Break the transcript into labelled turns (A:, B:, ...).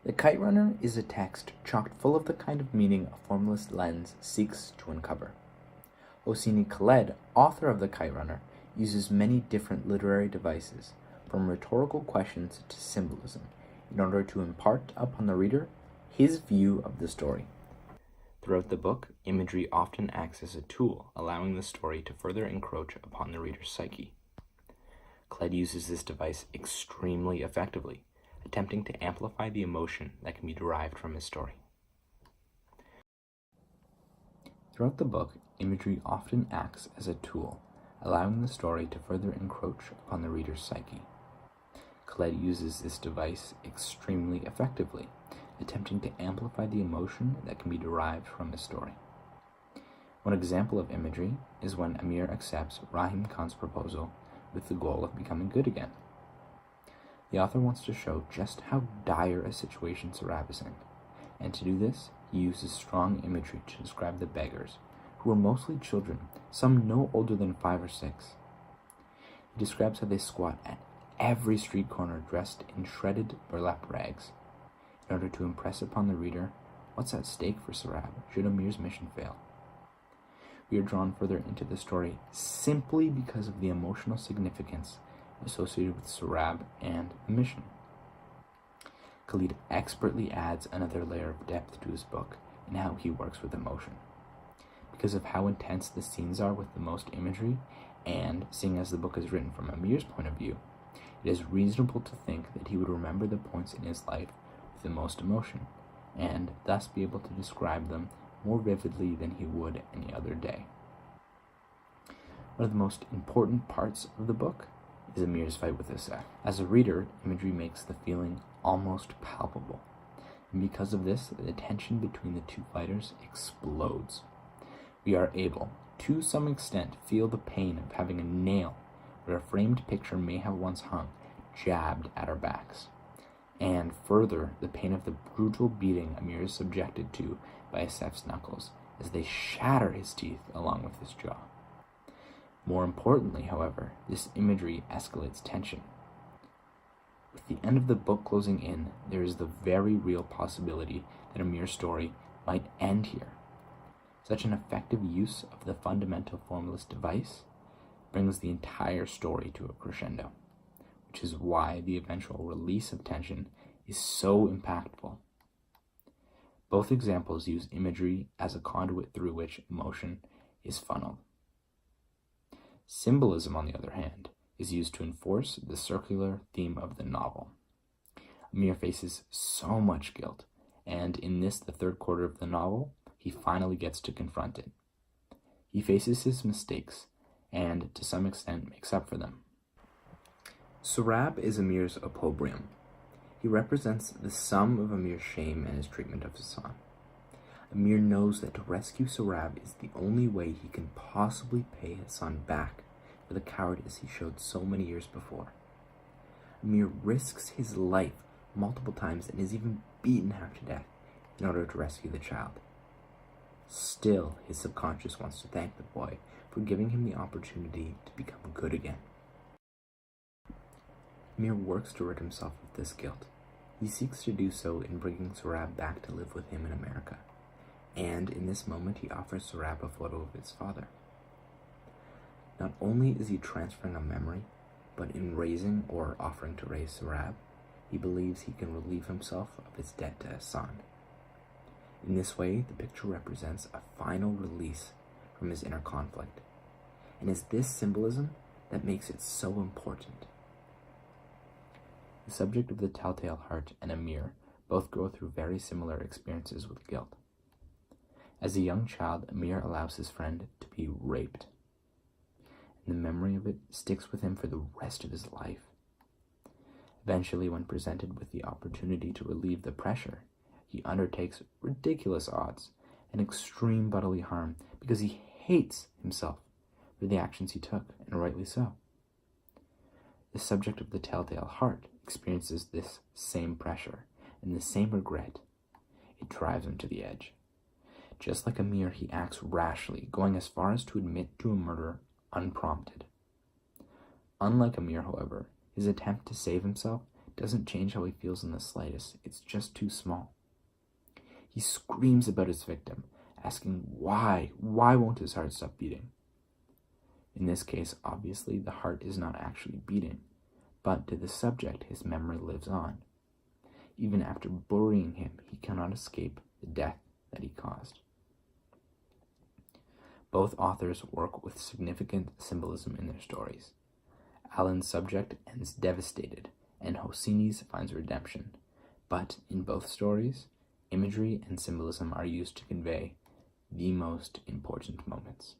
A: The Kite Runner is a text chock full of the kind of meaning a formalist lens seeks to uncover. Hosseini Khaled, author of The Kite Runner, uses many different literary devices, from rhetorical questions to symbolism, in order to impart upon the reader his view of the story. Throughout the book, imagery often acts as a tool, allowing the story to further encroach upon the reader's psyche. Khaled uses this device extremely effectively, attempting to amplify the emotion that can be derived from his story. Throughout the book, imagery often acts as a tool, allowing the story to further encroach upon the reader's psyche. Khaled uses this device extremely effectively, attempting to amplify the emotion that can be derived from his story. One example of imagery is when Amir accepts Rahim Khan's proposal with the goal of becoming good again. The author wants to show just how dire a situation Sarab is in, and to do this, he uses strong imagery to describe the beggars, who were mostly children, some no older than 5 or 6. He describes how they squat at every street corner dressed in shredded burlap rags, in order to impress upon the reader what's at stake for Sarab should Amir's mission fail. We are drawn further into the story simply because of the emotional significance associated with Sarab and the mission. Khaled expertly adds another layer of depth to his book in how he works with emotion. Because of how intense the scenes are with the most imagery, and seeing as the book is written from Amir's point of view, it is reasonable to think that he would remember the points in his life with the most emotion, and thus be able to describe them more vividly than he would any other day. One of the most important parts of the book is Amir's fight with Issa. As a reader, imagery makes the feeling almost palpable, and because of this, the tension between the two fighters explodes. We are able, to some extent, feel the pain of having a nail where a framed picture may have once hung, jabbed at our backs, and further, the pain of the brutal beating Amir is subjected to by Asef's knuckles as they shatter his teeth along with his jaw. More importantly, however, this imagery escalates tension. With the end of the book closing in, there is the very real possibility that Amir's story might end here. Such an effective use of the fundamental formalist device brings the entire story to a crescendo, which is why the eventual release of tension is so impactful. Both examples use imagery as a conduit through which emotion is funneled. Symbolism, on the other hand, is used to enforce the circular theme of the novel. Amir faces so much guilt, and in this, the third quarter of the novel, he finally gets to confront it. He faces his mistakes, and to some extent makes up for them. Sarab is Amir's opprobrium. He represents the sum of Amir's shame and his treatment of Hassan. Amir knows that to rescue Sarab is the only way he can possibly pay Hassan back for the cowardice he showed so many years before. Amir risks his life multiple times and is even beaten half to death in order to rescue the child. Still, his subconscious wants to thank the boy for giving him the opportunity to become good again. Amir works to rid himself of this guilt. He seeks to do so in bringing Sarab back to live with him in America, and in this moment he offers Sarab a photo of his father. Not only is he transferring a memory, but in raising or offering to raise Sarab, he believes he can relieve himself of his debt to Hassan. In this way, the picture represents a final release from his inner conflict, and it's this symbolism that makes it so important. The subject of the Telltale Heart and Amir both go through very similar experiences with guilt. As a young child, Amir allows his friend to be raped, and the memory of it sticks with him for the rest of his life. Eventually, when presented with the opportunity to relieve the pressure, he undertakes ridiculous odds and extreme bodily harm because he hates himself for the actions he took, and rightly so. The subject of the Telltale Heart experiences this same pressure and the same regret. It drives him to the edge. Just like Amir, he acts rashly, going as far as to admit to a murder unprompted. Unlike Amir, however, his attempt to save himself doesn't change how he feels in the slightest. It's just too small. He screams about his victim, asking why won't his heart stop beating? In this case, obviously, the heart is not actually beating, but to the subject, his memory lives on. Even after burying him, he cannot escape the death that he caused. Both authors work with significant symbolism in their stories. Alan's subject ends devastated, and Hosseini's finds redemption. But in both stories, imagery and symbolism are used to convey the most important moments.